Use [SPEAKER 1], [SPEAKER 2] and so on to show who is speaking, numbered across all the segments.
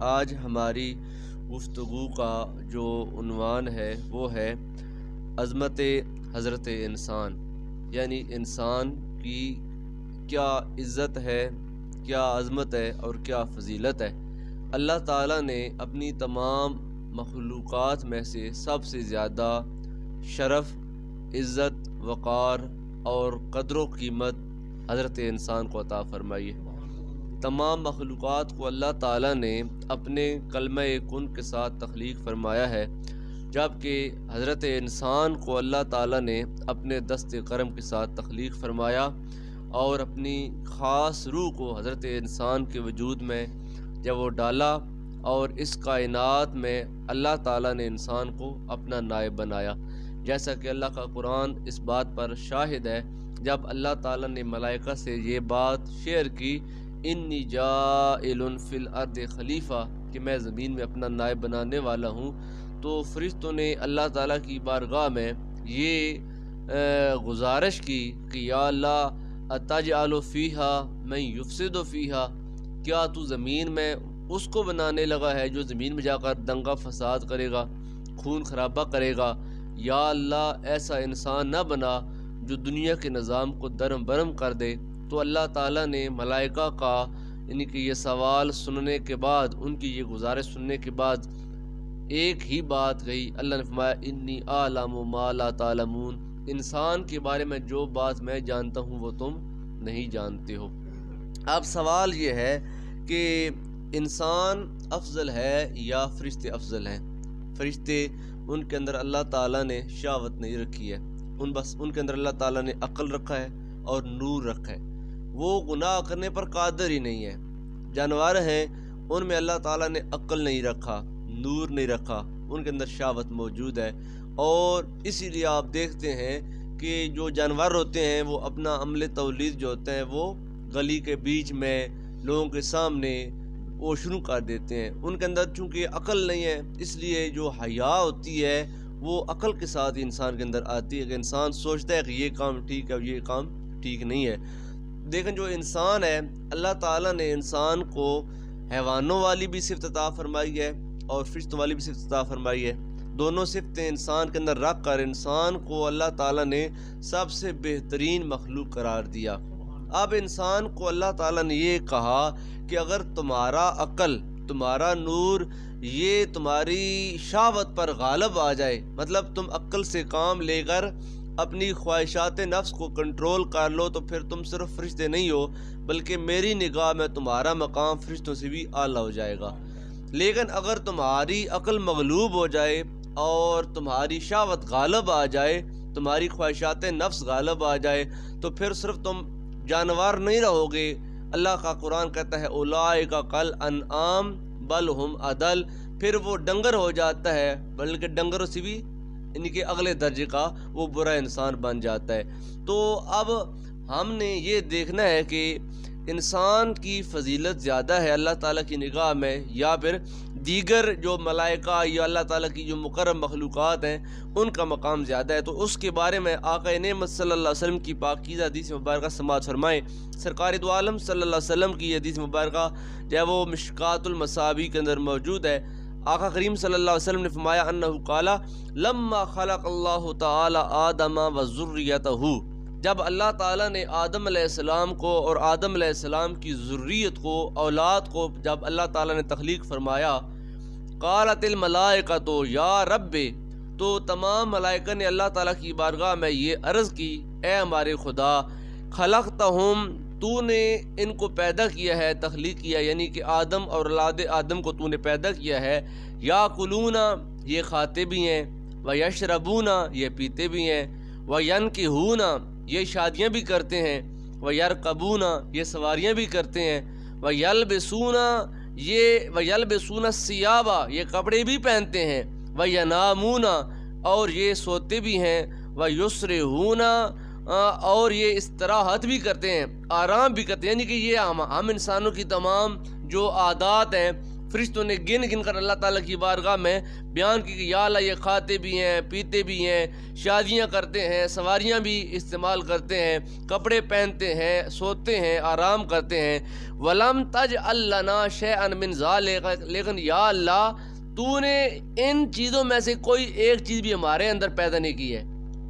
[SPEAKER 1] آج ہماری گفتگو کا جو عنوان ہے وہ ہے عظمت حضرت انسان، یعنی انسان کی کیا عزت ہے، کیا عظمت ہے اور کیا فضیلت ہے۔ اللہ تعالیٰ نے اپنی تمام مخلوقات میں سے سب سے زیادہ شرف، عزت، وقار اور قدر و قیمت حضرت انسان کو عطا فرمائی ہے۔ تمام مخلوقات کو اللہ تعالیٰ نے اپنے کلمہ کن کے ساتھ تخلیق فرمایا ہے، جبکہ حضرت انسان کو اللہ تعالیٰ نے اپنے دست کرم کے ساتھ تخلیق فرمایا اور اپنی خاص روح کو حضرت انسان کے وجود میں جب وہ ڈالا اور اس کائنات میں اللہ تعالیٰ نے انسان کو اپنا نائب بنایا، جیسا کہ اللہ کا قرآن اس بات پر شاہد ہے۔ جب اللہ تعالیٰ نے ملائکہ سے یہ بات شیئر کی، انی جاعل فی الارض خلیفہ، کہ میں زمین میں اپنا نائب بنانے والا ہوں، تو فرشتوں نے اللہ تعالیٰ کی بارگاہ میں یہ گزارش کی کہ یا اللہ اتجعل فیہا من یفسد فیہا، کیا تو زمین میں اس کو بنانے لگا ہے جو زمین میں جا کر دنگا فساد کرے گا، خون خرابہ کرے گا۔ یا اللہ ایسا انسان نہ بنا جو دنیا کے نظام کو درم برم کر دے۔ تو اللہ تعالیٰ نے ملائکہ کا یعنی کہ یہ سوال سننے کے بعد، ان کی یہ گزارش سننے کے بعد ایک ہی بات کہی۔ اللہ نے فرمایا انی اعلم ما لا تعلمون، انسان کے بارے میں جو بات میں جانتا ہوں وہ تم نہیں جانتے ہو۔ اب سوال یہ ہے کہ انسان افضل ہے یا فرشتے افضل ہیں؟ فرشتے ان کے اندر اللہ تعالیٰ نے شہوت نہیں رکھی ہے، ان کے اندر اللہ تعالیٰ نے عقل رکھا ہے اور نور رکھا ہے، وہ گناہ کرنے پر قادر ہی نہیں ہے۔ جانور ہیں، ان میں اللہ تعالیٰ نے عقل نہیں رکھا، نور نہیں رکھا، ان کے اندر شہوت موجود ہے، اور اسی لیے آپ دیکھتے ہیں کہ جو جانور ہوتے ہیں وہ اپنا عمل تولید جو ہوتے ہیں وہ گلی کے بیچ میں لوگوں کے سامنے وہ شروع کر دیتے ہیں۔ ان کے اندر چونکہ عقل نہیں ہے، اس لیے جو حیا ہوتی ہے وہ عقل کے ساتھ انسان کے اندر آتی ہے کہ انسان سوچتا ہے کہ یہ کام ٹھیک ہے اور یہ کام ٹھیک نہیں ہے۔ دیکھیں جو انسان ہے، اللہ تعالیٰ نے انسان کو حیوانوں والی بھی صفت عطا فرمائی ہے اور فرشتوں والی بھی صفت عطا فرمائی ہے۔ دونوں صفتیں انسان کے اندر رکھ کر انسان کو اللہ تعالیٰ نے سب سے بہترین مخلوق قرار دیا۔ اب انسان کو اللہ تعالیٰ نے یہ کہا کہ اگر تمہارا عقل، تمہارا نور یہ تمہاری شہوت پر غالب آ جائے، مطلب تم عقل سے کام لے کر اپنی خواہشات نفس کو کنٹرول کر لو، تو پھر تم صرف فرشتے نہیں ہو بلکہ میری نگاہ میں تمہارا مقام فرشتوں سے بھی اعلیٰ ہو جائے گا۔ لیکن اگر تمہاری عقل مغلوب ہو جائے اور تمہاری شہوت غالب آ جائے، تمہاری خواہشات نفس غالب آ جائے، تو پھر صرف تم جانور نہیں رہو گے۔ اللہ کا قرآن کہتا ہے اولئک کالانعام بل ہم اضل، پھر وہ ڈنگر ہو جاتا ہے، بلکہ ڈنگروں سے بھی یعنی کہ اگلے درجے کا وہ برا انسان بن جاتا ہے۔ تو اب ہم نے یہ دیکھنا ہے کہ انسان کی فضیلت زیادہ ہے اللہ تعالیٰ کی نگاہ میں، یا پھر دیگر جو ملائکہ یا اللہ تعالیٰ کی جو مکرم مخلوقات ہیں ان کا مقام زیادہ ہے۔ تو اس کے بارے میں آقا نعمت صلی اللہ علیہ وسلم کی پاکیزہ حدیث مبارکہ سماعت فرمائیں۔ سرکار دو عالم صلی اللہ علیہ وسلم کی حدیث مبارکہ جو ہے وہ مشکات المصابیح کے اندر موجود ہے۔ آقا کریم صلی اللہ علیہ وسلم نے فرمایا انہو قال لما خلق اللہ تعالی آدم و ذریتہ، جب اللہ تعالیٰ نے آدم علیہ السلام کو اور آدم علیہ السلام کی ذریت کو، اولاد کو جب اللہ تعالیٰ نے تخلیق فرمایا، قالت الملائکۃ یا رب، تو تمام ملائکہ نے اللہ تعالیٰ کی بارگاہ میں یہ عرض کی، اے ہمارے خدا، خلقتہم، تو نے ان کو پیدا کیا ہے، تخلیق کیا، یعنی کہ آدم اور اولاد آدم کو تو نے پیدا کیا ہے، یاکلون، یہ کھاتے بھی ہیں، ویشربون، یہ پیتے بھی ہیں، وینکحون، یہ شادیاں بھی کرتے ہیں، ویرکبون، یہ سواریاں بھی کرتے ہیں، ویلبسون الثیاب، یہ کپڑے بھی پہنتے ہیں، وینامون، اور یہ سوتے بھی ہیں، ویسرحون، اور یہ استراحت بھی کرتے ہیں، آرام بھی کرتے ہیں، یعنی کہ یہ ہم انسانوں کی تمام جو عادات ہیں فرشتوں نے گن گن کر اللہ تعالیٰ کی بارگاہ میں بیان کی کہ یا اللہ یہ کھاتے بھی ہیں، پیتے بھی ہیں، شادیاں کرتے ہیں، سواریاں بھی استعمال کرتے ہیں، کپڑے پہنتے ہیں، سوتے ہیں، آرام کرتے ہیں۔ وَلَمْ تَجْعَلْ لَنَا شَيْئًا مِّن ذَلِكَ، لیکن یا اللہ تو نے ان چیزوں میں سے کوئی ایک چیز بھی ہمارے اندر پیدا نہیں کی ہے۔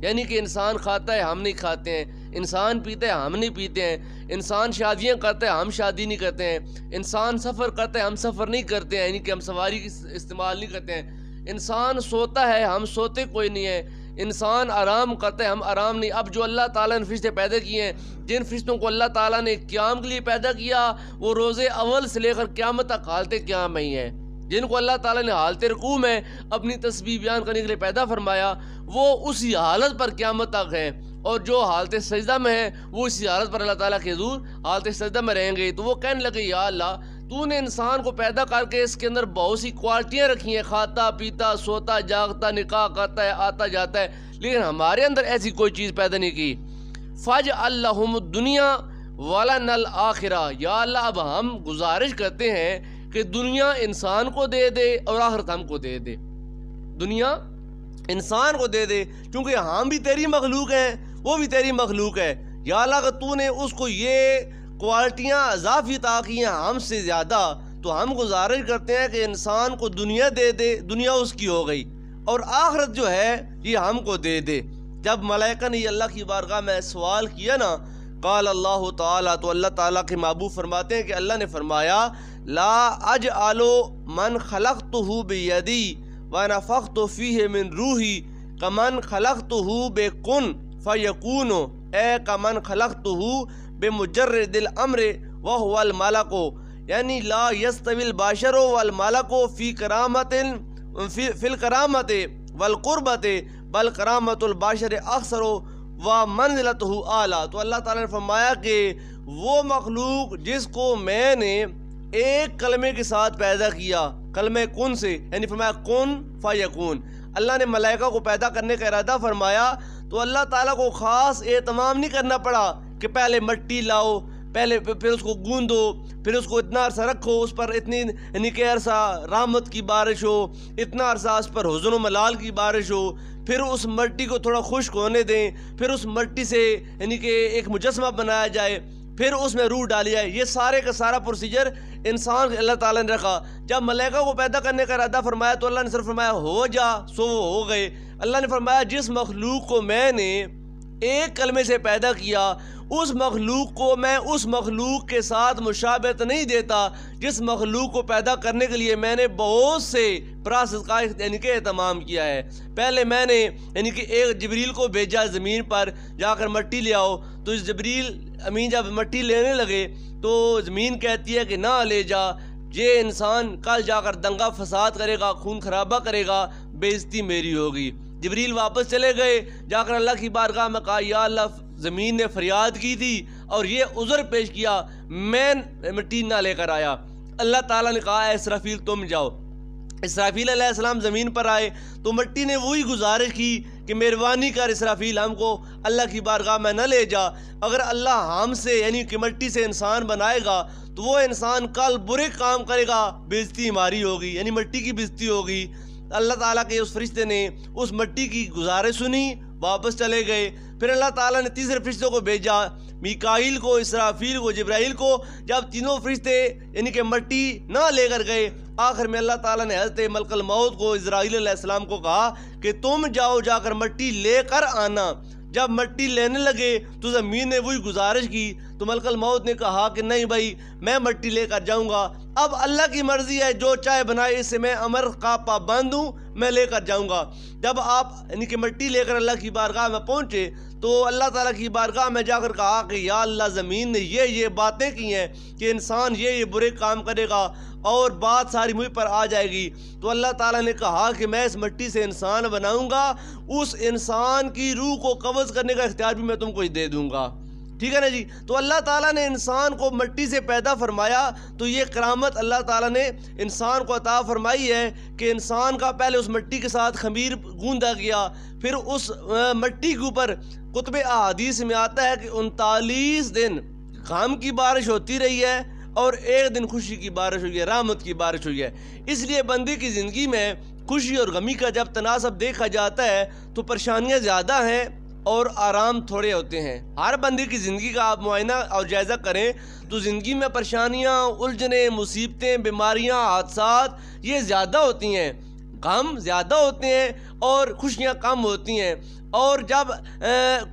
[SPEAKER 1] یعنی کہ انسان کھاتا ہے، ہم نہیں کھاتے ہیں، انسان پیتا ہے، ہم نہیں پیتے ہیں، انسان شادیاں کرتا ہے، ہم شادی نہیں کرتے ہیں، انسان سفر کرتا ہے، ہم سفر نہیں کرتے ہیں، یعنی کہ ہم سواری کی استعمال نہیں کرتے ہیں، انسان سوتا ہے، ہم سوتے کوئی نہیں ہے، انسان آرام کرتا ہے، ہم آرام نہیں۔ اب جو اللہ تعالیٰ نے فرشتے پیدا کیے ہیں، جن فرشتوں کو اللہ تعالیٰ نے قیام کے لیے پیدا کیا، وہ روز اول سے لے کر قیامت تک حالت قیام میں ہی ہیں۔ جن کو اللہ تعالیٰ نے حالت رکوع میں اپنی تسبیح بیان کرنے کے لیے پیدا فرمایا، وہ اسی حالت پر قیامت تک ہیں، اور جو حالت سجدہ میں ہیں وہ اسی حالت پر اللہ تعالیٰ کے حضور حالت سجدہ میں رہیں گے۔ تو وہ کہنے لگے یا اللہ تو نے انسان کو پیدا کر کے اس کے اندر بہت سی کوالٹیاں رکھی ہیں، کھاتا پیتا سوتا جاگتا نکاح کرتا ہے آتا جاتا ہے، لیکن ہمارے اندر ایسی کوئی چیز پیدا نہیں کی۔ فَاجْعَلْ لَهُمُ الدُّنْيَا وَلَنَا الْآخِرَةَ، یا اللہ اب ہم گزارش کرتے ہیں کہ دنیا انسان کو دے دے اور آخرت ہم کو دے دے، دنیا انسان کو دے دے، کیونکہ ہم بھی تیری مخلوق ہیں، وہ بھی تیری مخلوق ہے۔ یا اللہ اگر تو نے اس کو یہ کوالٹیاں اضافی عطا کی ہیں ہم سے زیادہ، تو ہم گزارش کرتے ہیں کہ انسان کو دنیا دے دے، دنیا اس کی ہو گئی، اور آخرت جو ہے یہ ہم کو دے دے۔ جب ملائکہ نے یہ اللہ کی بارگاہ میں سوال کیا نا، قال اللہ تعالیٰ، تو اللہ تعالیٰ کے محبوب فرماتے ہیں کہ اللہ نے فرمایا لا اجعل من خلقتہ بیدی ونفخت فیہ من روحی کمن خلقتہ بکن فیکون، اے کمن خلقتہ بمجرد الامر وہو الملک، یعنی لا یستوی البشر والملک فی کرامت فی الکرامت والقربت بل کرامت البشر اکثر و منزلتہ اعلیٰ۔ تو اللہ تعالیٰ نے فرمایا کہ وہ مخلوق جس کو میں نے ایک کلمے کے ساتھ پیدا کیا، کلمہ کن سے، یعنی فرمایا کن فیکون، اللہ نے ملائکہ کو پیدا کرنے کا ارادہ فرمایا تو اللہ تعالیٰ کو خاص اہتمام نہیں کرنا پڑا کہ پہلے مٹی لاؤ، پھر اس کو گوندو، پھر اس کو اتنا عرصہ رکھو، اس پر اتنی یعنی کہ عرصہ رحمت کی بارش ہو، اتنا عرصہ اس پر حزن و ملال کی بارش ہو، پھر اس مٹی کو تھوڑا خشک ہونے دیں، پھر اس مٹی سے یعنی کہ ایک مجسمہ بنایا جائے، پھر اس میں روح ڈالی جائے۔ یہ سارے کا سارا پروسیجر انسان اللہ تعالیٰ نے رکھا۔ جب ملائکہ کو پیدا کرنے کا ارادہ فرمایا تو اللہ نے صرف فرمایا ہو جا، سو وہ ہو گئے۔ اللہ نے فرمایا جس مخلوق کو میں نے ایک کلمے سے پیدا کیا، اس مخلوق کو میں اس مخلوق کے ساتھ مشابہت نہیں دیتا جس مخلوق کو پیدا کرنے کے لیے میں نے بہت سے پروسیس کا یعنی کہ اہتمام کیا ہے۔ پہلے میں نے یعنی کہ ایک جبریل کو بھیجا زمین پر جا کر مٹی لے آؤ، تو اس جبریل امین جب مٹی لینے لگے تو زمین کہتی ہے کہ نہ لے جا، یہ انسان کل جا کر دنگا فساد کرے گا، خون خرابہ کرے گا، بے عزتی میری ہوگی۔ جبریل واپس چلے گئے، جا کر اللہ کی بارگاہ میں کہا یا اللہ زمین نے فریاد کی تھی اور یہ عذر پیش کیا، میں مٹی نہ لے کر آیا۔ اللہ تعالیٰ نے کہا اے اسرافیل تم جاؤ۔ اسرافیل علیہ السلام زمین پر آئے تو مٹی نے وہی گزارش کی کہ مہربانی کر اسرافیل ہم کو اللہ کی بارگاہ میں نہ لے جا، اگر اللہ ہم سے یعنی کہ مٹی سے انسان بنائے گا تو وہ انسان کل برے کام کرے گا، بے عزتی ہماری ہوگی، یعنی مٹی کی بے عزتی ہوگی۔ اللہ تعالیٰ کے اس فرشتے نے اس مٹی کی گزارش سنی، واپس چلے گئے۔ پھر اللہ تعالیٰ نے تیسرے فرشتے کو بھیجا، میکائیل کو، اسرافیل کو، جبرائیل کو۔ جب تینوں فرشتے یعنی کہ مٹی نہ لے کر گئے، آخر میں اللہ تعالیٰ نے حضرت ملک الموت کو، اسرائیل علیہ السلام کو کہا کہ تم جاؤ، جا کر مٹی لے کر آنا۔ جب مٹی لینے لگے تو زمین نے وہی گزارش کی، تو ملک الموت نے کہا کہ نہیں بھائی میں مٹی لے کر جاؤں گا، اب اللہ کی مرضی ہے، جو چاہے بنائے، اس سے میں امر کا پابند ہوں، میں لے کر جاؤں گا۔ جب آپ یعنی کہ مٹی لے کر اللہ کی بارگاہ میں پہنچے تو اللہ تعالیٰ کی بارگاہ میں جا کر کہا کہ یا اللہ زمین نے یہ باتیں کی ہیں کہ انسان یہ برے کام کرے گا اور بات ساری مجھ پر آ جائے گی۔ تو اللہ تعالیٰ نے کہا کہ میں اس مٹی سے انسان بناؤں گا، اس انسان کی روح کو قبض کرنے کا اختیار بھی میں تم کو دے دوں گا، ٹھیک ہے نا جی۔ تو اللہ تعالیٰ نے انسان کو مٹی سے پیدا فرمایا، تو یہ کرامت اللہ تعالیٰ نے انسان کو عطا فرمائی ہے کہ انسان کا پہلے اس مٹی کے ساتھ خمیر گوندا گیا، پھر اس مٹی کے اوپر کتب احادیث میں آتا ہے کہ 39 دن غم کی بارش ہوتی رہی ہے، اور ایک دن خوشی کی بارش ہوئی ہے، رحمت کی بارش ہوئی ہے۔ اس لیے بندے کی زندگی میں خوشی اور غمی کا جب تناسب دیکھا جاتا ہے تو پریشانیاں زیادہ ہیں اور آرام تھوڑے ہوتے ہیں۔ ہر بندے کی زندگی کا آپ معائنہ اور جائزہ کریں تو زندگی میں پریشانیاں، الجھنیں، مصیبتیں، بیماریاں، حادثات یہ زیادہ ہوتی ہیں، غم زیادہ ہوتے ہیں اور خوشیاں کم ہوتی ہیں۔ اور جب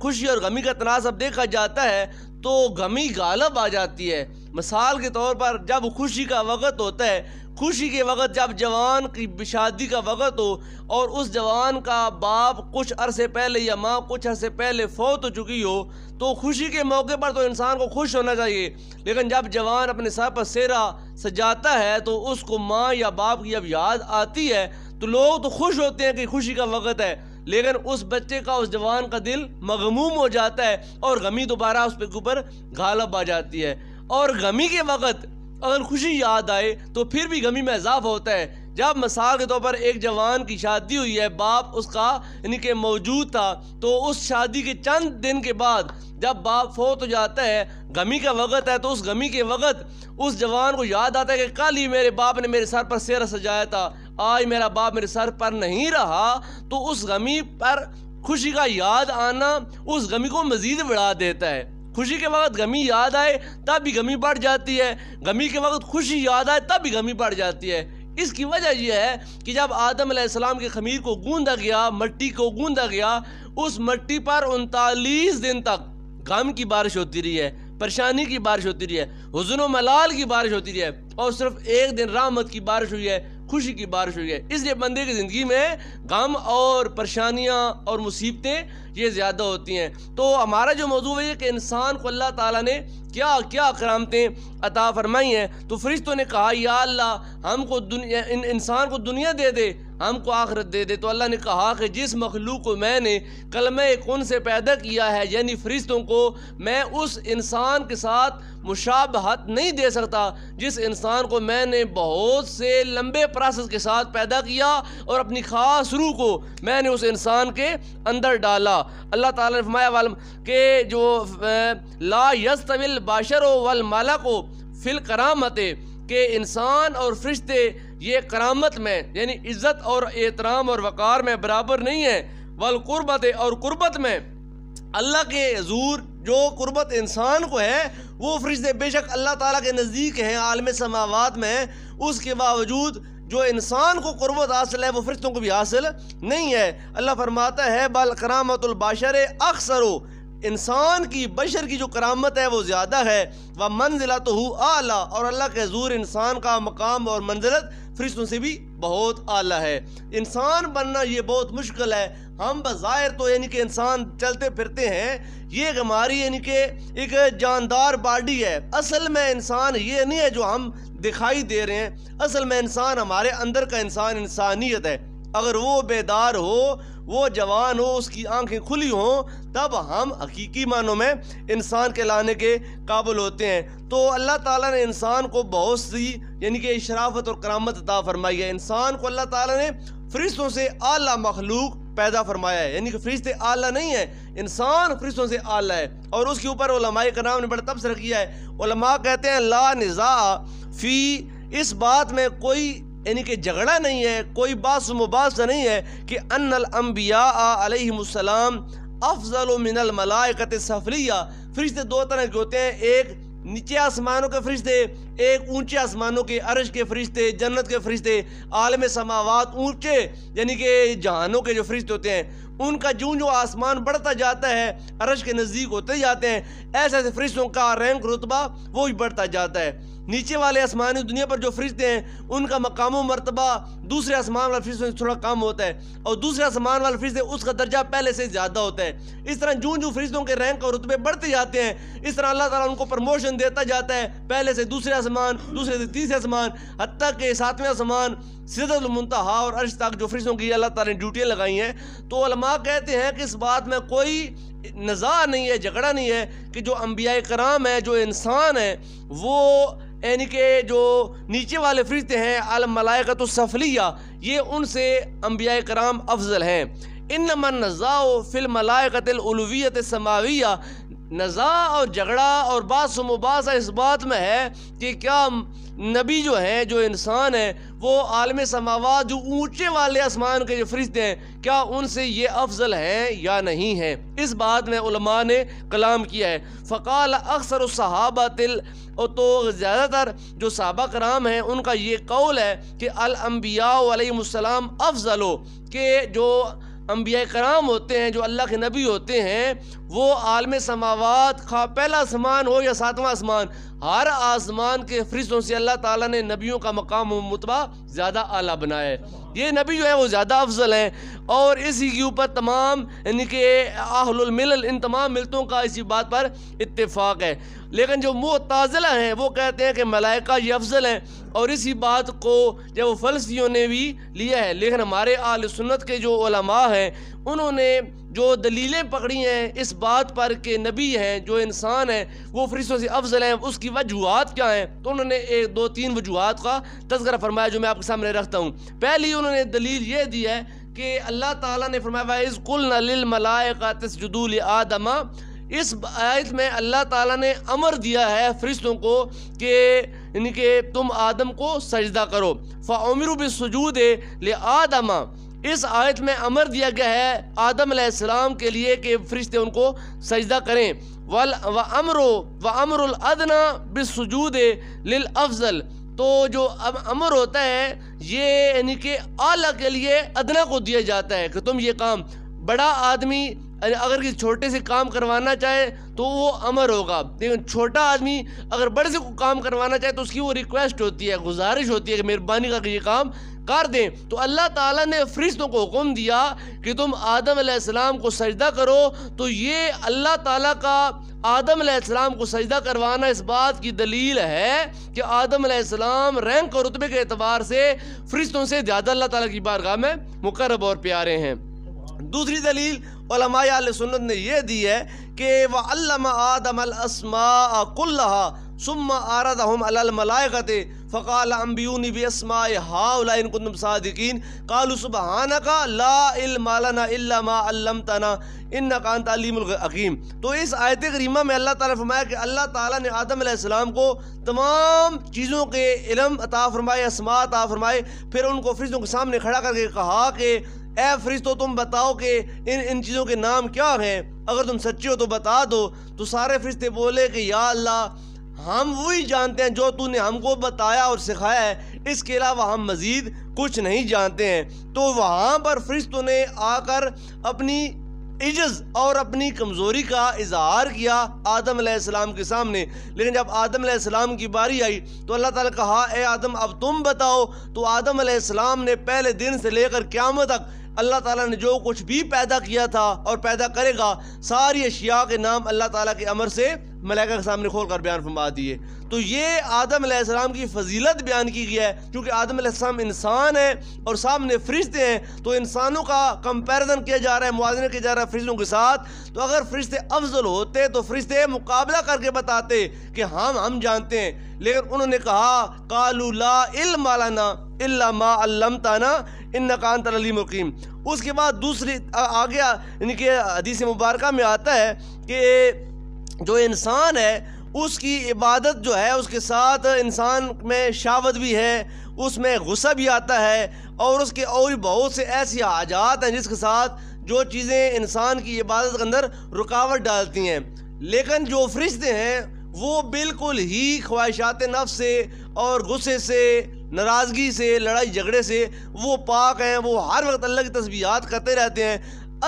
[SPEAKER 1] خوشی اور غمی کا تناسب دیکھا جاتا ہے تو غمی غالب آ جاتی ہے۔ مثال کے طور پر جب خوشی کا وقت ہوتا ہے، خوشی کے وقت جب جوان کی شادی کا وقت ہو اور اس جوان کا باپ کچھ عرصے پہلے یا ماں کچھ عرصے پہلے فوت ہو چکی ہو تو خوشی کے موقع پر تو انسان کو خوش ہونا چاہیے، لیکن جب جوان اپنے سر پر سہرا سجاتا ہے تو اس کو ماں یا باپ کی جب یاد آتی ہے تو لوگ تو خوش ہوتے ہیں کہ خوشی کا وقت ہے، لیکن اس بچے کا، اس جوان کا دل مغموم ہو جاتا ہے اور غمی دوبارہ اس کے اوپر غالب آ جاتی ہے۔ اور غمی کے وقت اگر خوشی یاد آئے تو پھر بھی غمی میں اضافہ ہوتا ہے۔ جب مثال کے طور پر ایک جوان کی شادی ہوئی ہے، باپ اس کا یعنی کہ موجود تھا، تو اس شادی کے چند دن کے بعد جب باپ فوت ہو جاتا ہے، غمی کا وقت ہے، تو اس غمی کے وقت اس جوان کو یاد آتا ہے کہ کل ہی میرے باپ نے میرے سر پر سہرا سجایا تھا، آج میرا باپ میرے سر پر نہیں رہا، تو اس غمی پر خوشی کا یاد آنا اس غمی کو مزید بڑھا دیتا ہے۔ خوشی کے وقت غمی یاد آئے تب بھی غمی بڑھ جاتی ہے، غمی کے وقت خوشی یاد آئے تب بھی غمی بڑھ جاتی ہے۔ اس کی وجہ یہ ہے کہ جب آدم علیہ السلام کے خمیر کو گوندا گیا، مٹی کو گوندا گیا، اس مٹی پر 39 دن تک غم کی بارش ہوتی رہی ہے، پریشانی کی بارش ہوتی رہی ہے، حزن و ملال کی بارش ہوتی رہی ہے، اور صرف ایک دن رحمت کی بارش ہوئی ہے، خوشی کی بارش ہوئی ہے۔ اس لیے بندے کی زندگی میں غم اور پریشانیاں اور مصیبتیں یہ زیادہ ہوتی ہیں۔ تو ہمارا جو موضوع ہے یہ کہ انسان کو اللہ تعالیٰ نے کیا کیا کرامتیں عطا فرمائی ہیں۔ تو فرشتوں نے کہا یا اللہ ہم کو انسان کو دنیا دے دے، ہم کو آخرت دے دے۔ تو اللہ نے کہا کہ جس مخلوق کو میں نے کلمہ کن سے پیدا کیا ہے، یعنی فرشتوں کو، میں اس انسان کے ساتھ مشابہت نہیں دے سکتا جس انسان کو میں نے بہت سے لمبے پروسیس کے ساتھ پیدا کیا اور اپنی خاص روح کو میں نے اس انسان کے اندر ڈالا۔ اللہ تعالیٰ نے فرمایا کہ جو لا یستوی البشر والملک فی الکرامت، کہ انسان اور فرشتے یہ کرامت میں یعنی عزت اور احترام اور وقار میں برابر نہیں ہیں، والقربت اور قربت میں اللہ کے حضور جو قربت انسان کو ہے وہ فرشتے بے شک اللہ تعالیٰ کے نزدیک ہیں، عالم سماوات میں، اس کے باوجود جو انسان کو قربت حاصل ہے وہ فرشتوں کو بھی حاصل نہیں ہے۔ اللہ فرماتا ہے بل کرامت البشر اکثر، انسان کی بشر کی جو کرامت ہے وہ زیادہ ہے، ومنزلتہ اعلیٰ، اور اللہ کے حضور انسان کا مقام اور منزلت فرشتوں سے بھی بہت اعلیٰ ہے۔ انسان بننا یہ بہت مشکل ہے۔ ہم بظاہر تو یعنی کہ انسان چلتے پھرتے ہیں، یہ ہماری یعنی کہ ایک جاندار باڈی ہے، اصل میں انسان یہ نہیں ہے جو ہم دکھائی دے رہے ہیں، اصل میں انسان ہمارے اندر کا انسان انسانیت ہے۔ اگر وہ بیدار ہو، وہ جوان ہو، اس کی آنکھیں کھلی ہوں، تب ہم حقیقی معنوں میں انسان کہلانے کے قابل ہوتے ہیں۔ تو اللہ تعالیٰ نے انسان کو بہت سی یعنی کہ شرافت اور کرامت عطا فرمائی ہے۔ انسان کو اللہ تعالیٰ نے فرشتوں سے اعلیٰ مخلوق پیدا فرمایا ہے، یعنی کہ فرشتے اعلیٰ نہیں ہیں، انسان فرشتوں سے اعلیٰ ہے۔ اور اس کے اوپر علماء کرام نے بڑا تبصرہ کیا ہے۔ علماء کہتے ہیں لا نزاع فی، اس بات میں کوئی یعنی کہ جھگڑا نہیں ہے، کوئی بحث و مباحثہ نہیں ہے کہ ان الانبیاء علیہم السلام افضل من الملائکۃ السفلیہ، فرشتے دو طرح کے ہوتے ہیں، ایک نیچے آسمانوں کے فرشتے، ایک اونچے آسمانوں کے، عرش کے فرشتے، جنت کے فرشتے، عالم سماوات اونچے یعنی کہ جہانوں کے جو فرشتے ہوتے ہیں، ان کا جو آسمان بڑھتا جاتا ہے، عرش کے نزدیک ہوتے جاتے ہیں، ایسے ایسے فرشتوں کا رینک رتبہ وہ بھی بڑھتا جاتا ہے۔ نیچے والے آسمانی دنیا پر جو فرشتے ہیں ان کا مقام و مرتبہ دوسرے آسمان والے فرشتوں سے تھوڑا کم ہوتا ہے، اور دوسرے آسمان والے فرشتے اس کا درجہ پہلے سے زیادہ ہوتا ہے۔ اس طرح جو فرشتوں کے رینک اور رتبے بڑھتے جاتے ہیں، اس طرح اللہ تعالیٰ ان کو پروموشن دیتا جاتا ہے، پہلے سے دوسرے آسمان، دوسرے سے تیسرے آسمان، حتیٰ کہ ساتویں آسمان سدرۃ المنتہا اور عرش تک جو فرشتوں کی اللہ تعالیٰ نے ڈیوٹیاں لگائی ہیں۔ تو علماء کہتے ہیں کہ اس بات میں کوئی نزاع نہیں ہے، جھگڑا نہیں ہے کہ جو انبیاء کرام ہیں، جو انسان ہیں، وہ یعنی کہ جو نیچے والے فرشتے ہیں الملائکۃ السفلیہ، یہ ان سے انبیاء کرام افضل ہیں۔ انما النزاع فی الملائکۃ العلویۃ السماویہ، نزاع اور جھگڑا اور بحث و مباحثہ اس بات میں ہے کہ کیا نبی جو ہیں، جو انسان ہیں، وہ عالم سماوات جو اونچے والے آسمان کے جو فرشتے ہیں، کیا ان سے یہ افضل ہیں یا نہیں ہیں؟ اس بات میں علماء نے کلام کیا ہے۔ فقال اکثر الصحابہ تو زیادہ تر جو صحابہ کرام ہیں ان کا یہ قول ہے کہ الانبیاء علیہم السلام افضل ہو، کہ جو انبیاء کرام ہوتے ہیں، جو اللہ کے نبی ہوتے ہیں، وہ عالم سماوات، خواہ پہلا آسمان ہو یا ساتواں آسمان، ہر آسمان کے فرشتوں سے اللہ تعالیٰ نے نبیوں کا مقام و مرتبہ زیادہ اعلیٰ بنایا ہے۔ یہ نبی جو ہے وہ زیادہ افضل ہیں، اور اسی کے اوپر تمام یعنی کہ اہل الملل، ان تمام ملتوں کا اسی بات پر اتفاق ہے۔ لیکن جو معتزلہ ہیں وہ کہتے ہیں کہ ملائکہ یہ افضل ہیں، اور اسی بات کو جب وہ فلسفیوں نے بھی لیا ہے۔ لیکن ہمارے اہل سنت کے جو علماء ہیں انہوں نے جو دلیلیں پکڑی ہیں اس بات پر کہ نبی ہیں، جو انسان ہیں، وہ فرشتوں سے افضل ہیں، اس کی وجوہات کیا ہیں، تو انہوں نے ایک دو تین وجوہات کا تذکرہ فرمایا جو میں آپ کے سامنے رکھتا ہوں۔ پہلی انہوں نے دلیل یہ دی ہے کہ اللہ تعالیٰ نے فرمایا وَإِذْ قُلْنَا لِلْمَلَائِكَةِ اسْجُدُوا لِآدَمَ، اس آیت میں اللہ تعالیٰ نے امر دیا ہے فرشتوں کو کہ یعنی کہ تم آدم کو سجدہ کرو، فَأُمِرُوا بِالسُّجُودِ لِآدَمَ، اس آیت میں امر دیا گیا ہے آدم علیہ السلام کے لیے کہ فرشتے ان کو سجدہ کریں۔ وَأَمْرُ الْأَدْنَى بِالسُّجُودِ لِلْأَفْضَلِ، تو جو امر ہوتا ہے یہ یعنی کہ اعلیٰ کے لیے ادنا کو دیا جاتا ہے کہ تم یہ کام، بڑا آدمی اگر کسی چھوٹے سے کام کروانا چاہے تو وہ امر ہوگا، لیکن چھوٹا آدمی اگر بڑے سے کام کروانا چاہے تو اس کی وہ ریکویسٹ ہوتی ہے، گزارش ہوتی ہے کہ مہربانی کر کے یہ کام کر دیں۔ تو اللہ تعالیٰ نے فرشتوں کو حکم دیا کہ تم آدم علیہ السلام کو سجدہ کرو، تو یہ اللہ تعالیٰ کا آدم علیہ السلام کو سجدہ کروانا اس بات کی دلیل ہے کہ آدم علیہ السلام رینک اور رتبے کے اعتبار سے فرشتوں سے زیادہ اللہ تعالیٰ کی بارگاہ میں مقرب اور پیارے ہیں۔ دوسری دلیل علماء اہل سنت نے یہ دی ہے کہ وَعَلَّمَ آدَمَ الْأَسْمَاءَ كُلَّهَا ثُمَّ عَرَضَهُمْ عَلَى الْمَلَائِكَةِ فَقَالَ أَنْبِئُونِي بِأَسْمَاءِ هَؤُلَاءِ إِن كُنتُمْ صَادِقِينَ قَالُوا سُبْحَانَكَ لَا عِلْمَ لَنَا إِلَّا مَا عَلَّمْتَنَا إِنَّكَ أَنْتَ الْعَلِيمُ الْحَكِيمُ۔ تو اس آیت کریمہ میں اللہ تعالیٰ نے فرمایا کہ اللہ تعالیٰ نے آدم علیہ السلام کو تمام چیزوں کے علم عطا فرمائے، اسماء عطا فرمائے، پھر ان کو فرشتوں کے سامنے کھڑا کر کے کہا کہ اے فرشتوں تم بتاؤ کہ ان چیزوں کے نام کیا ہیں، اگر تم سچے ہو تو بتا دو۔ تو سارے فرشتے بولے کہ یا اللہ ہم وہی جانتے ہیں جو تو نے ہم کو بتایا اور سکھایا ہے، اس کے علاوہ ہم مزید کچھ نہیں جانتے ہیں۔ تو وہاں پر فرشتوں نے آ کر اپنی عجز اور اپنی کمزوری کا اظہار کیا آدم علیہ السلام کے سامنے۔ لیکن جب آدم علیہ السلام کی باری آئی تو اللہ تعالیٰ کہا اے آدم اب تم بتاؤ۔ تو آدم علیہ السلام نے پہلے دن سے لے کر قیامت تک اللہ تعالیٰ نے جو کچھ بھی پیدا کیا تھا اور پیدا کرے گا ساری اشیاء کے نام اللہ تعالیٰ کے امر سے ملائکہ کے سامنے کھول کر بیان فرما دیے۔ تو یہ آدم علیہ السلام کی فضیلت بیان کی گئی ہے، کیونکہ آدم علیہ السلام انسان ہے اور سامنے فرشتے ہیں، تو انسانوں کا کمپیریزن کیا جا رہا ہے، موازنہ کیا جا رہا ہے فرشتوں کے ساتھ۔ تو اگر فرشتے افضل ہوتے تو فرشتے مقابلہ کر کے بتاتے کہ ہم جانتے ہیں، لیکن انہوں نے کہا قالوا لا علم لنا الا ما علمتنا انک انت العلیم الحکیم۔ اس کے بعد دوسری آگے یعنی کہ حدیث مبارکہ میں آتا ہے کہ جو انسان ہے اس کی عبادت جو ہے اس کے ساتھ انسان میں شہوت بھی ہے، اس میں غصہ بھی آتا ہے، اور اس کے اور بہت سے ایسی حاجات ہیں جس کے ساتھ جو چیزیں انسان کی عبادت کے اندر رکاوٹ ڈالتی ہیں۔ لیکن جو فرشتے ہیں وہ بالکل ہی خواہشات نفس سے اور غصے سے، ناراضگی سے، لڑائی جھگڑے سے وہ پاک ہیں، وہ ہر وقت اللہ کی تسبیحات کرتے رہتے ہیں۔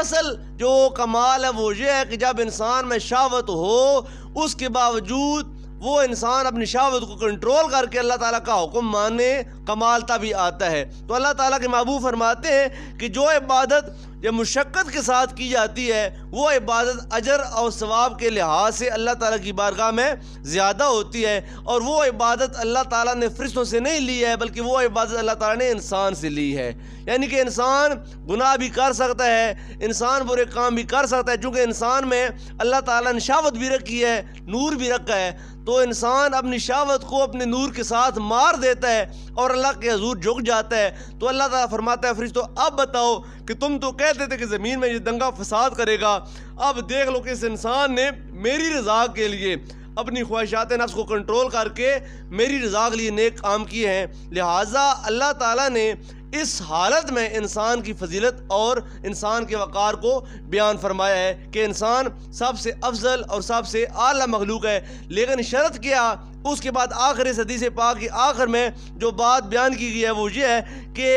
[SPEAKER 1] اصل جو کمال ہے وہ یہ ہے کہ جب انسان میں شہوت ہو اس کے باوجود وہ انسان اپنی شہوت کو کنٹرول کر کے اللہ تعالیٰ کا حکم مانے، کمال تبھی آتا ہے۔ تو اللہ تعالیٰ کے محبوب فرماتے ہیں کہ جو عبادت جب مشقت کے ساتھ کی جاتی ہے وہ عبادت اجر اور ثواب کے لحاظ سے اللہ تعالیٰ کی بارگاہ میں زیادہ ہوتی ہے، اور وہ عبادت اللہ تعالیٰ نے فرشتوں سے نہیں لی ہے بلکہ وہ عبادت اللہ تعالیٰ نے انسان سے لی ہے۔ یعنی کہ انسان گناہ بھی کر سکتا ہے، انسان برے کام بھی کر سکتا ہے، چونکہ انسان میں اللہ تعالیٰ نے شہوت بھی رکھی ہے، نور بھی رکھا ہے، تو انسان اپنی شہوت کو اپنے نور کے ساتھ مار دیتا ہے اور اللہ کے حضور جھک جاتا ہے۔ تو اللہ تعالیٰ فرماتا ہے فرشتوں اب بتاؤ کہ کہ تم تو کہتے تھے کہ زمین میں یہ دنگا فساد کرے گا، اب دیکھ لو کہ اس انسان نے میری رضا کے لیے اپنی خواہشات نفس کو کنٹرول کر کے میری رضا کے لیے نیک کام کیے ہیں۔ لہٰذا اللہ تعالیٰ نے اس حالت میں انسان کی فضیلت اور انسان کے وقار کو بیان فرمایا ہے کہ انسان سب سے افضل اور سب سے اعلیٰ مخلوق ہے۔ لیکن شرط کیا، اس کے بعد آخر اس حدیث پاک کی آخر میں جو بات بیان کی گئی ہے وہ یہ ہے کہ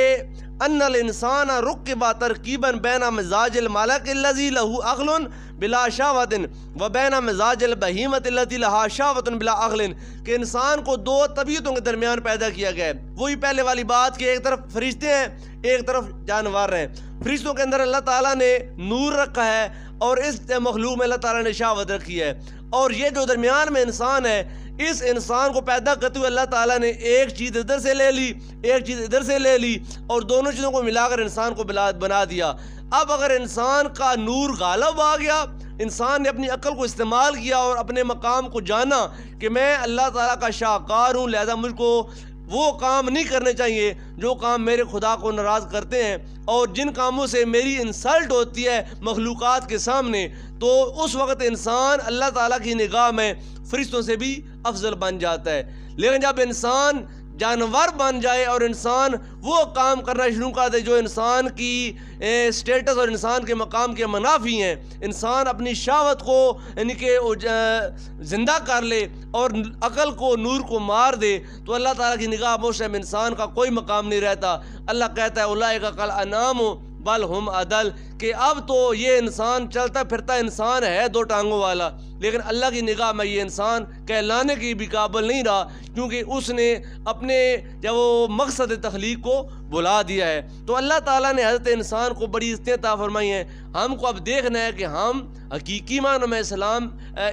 [SPEAKER 1] ان الانسان رکب ترکیبا بین مزاج الملک الذی لہ عقل بلا شہوۃ و بین مزاج البہیمۃ التی لہا شہوۃ بلا عقل، کہ انسان کو دو طبیعتوں کے درمیان پیدا کیا گیا ہے۔ وہی پہلے والی بات کہ ایک طرف فرشتے ہیں، ایک طرف جانور ہیں۔ فرشتوں کے اندر اللہ تعالیٰ نے نور رکھا ہے اور اس مخلوق میں اللہ تعالیٰ نے شہوت رکھی ہے، اور یہ جو درمیان میں انسان ہے، اس انسان کو پیدا کرتے ہوئے اللہ تعالیٰ نے ایک چیز ادھر سے لے لی، ایک چیز ادھر سے لے لی، اور دونوں چیزوں کو ملا کر انسان کو بنا دیا۔ اب اگر انسان کا نور غالب آ گیا، انسان نے اپنی عقل کو استعمال کیا اور اپنے مقام کو جانا کہ میں اللہ تعالیٰ کا شاہکار ہوں، لہذا مجھ کو وہ کام نہیں کرنے چاہیے جو کام میرے خدا کو ناراض کرتے ہیں اور جن کاموں سے میری انسلٹ ہوتی ہے مخلوقات کے سامنے، تو اس وقت انسان اللہ تعالیٰ کی نگاہ میں فرشتوں سے بھی افضل بن جاتا ہے۔ لیکن جب انسان جانور بن جائے اور انسان وہ کام کرنا شروع کر دے جو انسان کی سٹیٹس اور انسان کے مقام کے منافی ہیں، انسان اپنی شہوت کو یعنی کہ زندہ کر لے اور عقل کو، نور کو مار دے، تو اللہ تعالیٰ کی نگاہ میں انسان کا کوئی مقام نہیں رہتا۔ اللہ کہتا ہے اولئک کالانعام بل ہم اضل، کہ اب تو یہ انسان چلتا پھرتا انسان ہے دو ٹانگوں والا، لیکن اللہ کی نگاہ میں یہ انسان کہلانے کی بھی قابل نہیں رہا، کیونکہ اس نے اپنے جب وہ مقصد تخلیق کو بلا دیا ہے۔ تو اللہ تعالیٰ نے حضرت انسان کو بڑی عزتیں عطا فرمائی ہیں۔ ہم کو اب دیکھنا ہے کہ ہم حقیقی معنوں میں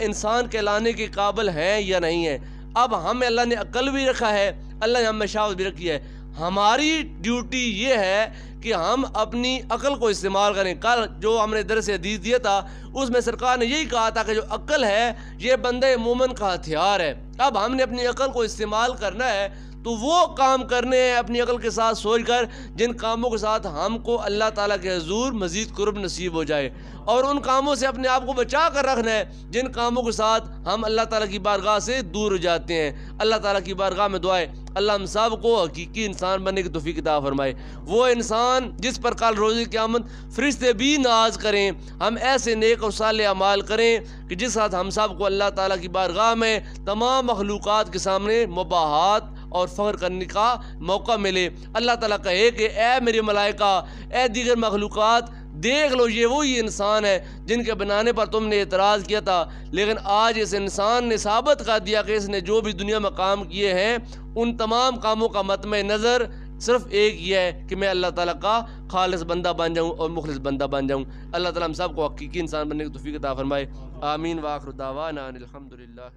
[SPEAKER 1] انسان کہلانے کے قابل ہیں یا نہیں ہیں۔ اب ہمیں اللہ نے عقل بھی رکھا ہے، اللہ نے ہمیں شہوت بھی رکھی ہے۔ ہماری ڈیوٹی یہ ہے کہ ہم اپنی عقل کو استعمال کریں۔ کل جو ہم نے درس حدیث دیا تھا اس میں سرکار نے یہی کہا تھا کہ جو عقل ہے یہ بندے مومن کا ہتھیار ہے۔ اب ہم نے اپنی عقل کو استعمال کرنا ہے تو وہ کام کرنے ہیں اپنی عقل کے ساتھ سوچ کر جن کاموں کے ساتھ ہم کو اللہ تعالیٰ کے حضور مزید قرب نصیب ہو جائے، اور ان کاموں سے اپنے آپ کو بچا کر رکھنا ہے جن کاموں کے ساتھ ہم اللہ تعالیٰ کی بارگاہ سے دور ہو جاتے ہیں۔ اللہ تعالیٰ کی بارگاہ میں دعائیں اللہ ہم سب کو حقیقی انسان بننے کی توفیق عطا فرمائے، وہ انسان جس پر کل روز قیامت فرشتے بھی ناز کریں۔ ہم ایسے نیک اور صالح اعمال کریں کہ جس ساتھ ہم سب کو اللہ تعالیٰ کی بارگاہ میں تمام مخلوقات کے سامنے مباحات اور فخر کرنے کا موقع ملے۔ اللہ تعالیٰ کہے کہ اے میری ملائکہ، اے دیگر مخلوقات، دیکھ لو یہ وہی انسان ہے جن کے بنانے پر تم نے اعتراض کیا تھا، لیکن آج اس انسان نے ثابت کر دیا کہ اس نے جو بھی دنیا میں کام کیے ہیں ان تمام کاموں کا مطمع نظر صرف ایک یہ ہے کہ میں اللہ تعالیٰ کا خالص بندہ بن جاؤں اور مخلص بندہ بن جاؤں۔ اللہ تعالیٰ ہم سب کو حقیقی انسان بننے کی توفیق عطا فرمائے۔ آمین۔ وآخر دعوانا ان الحمد للہ۔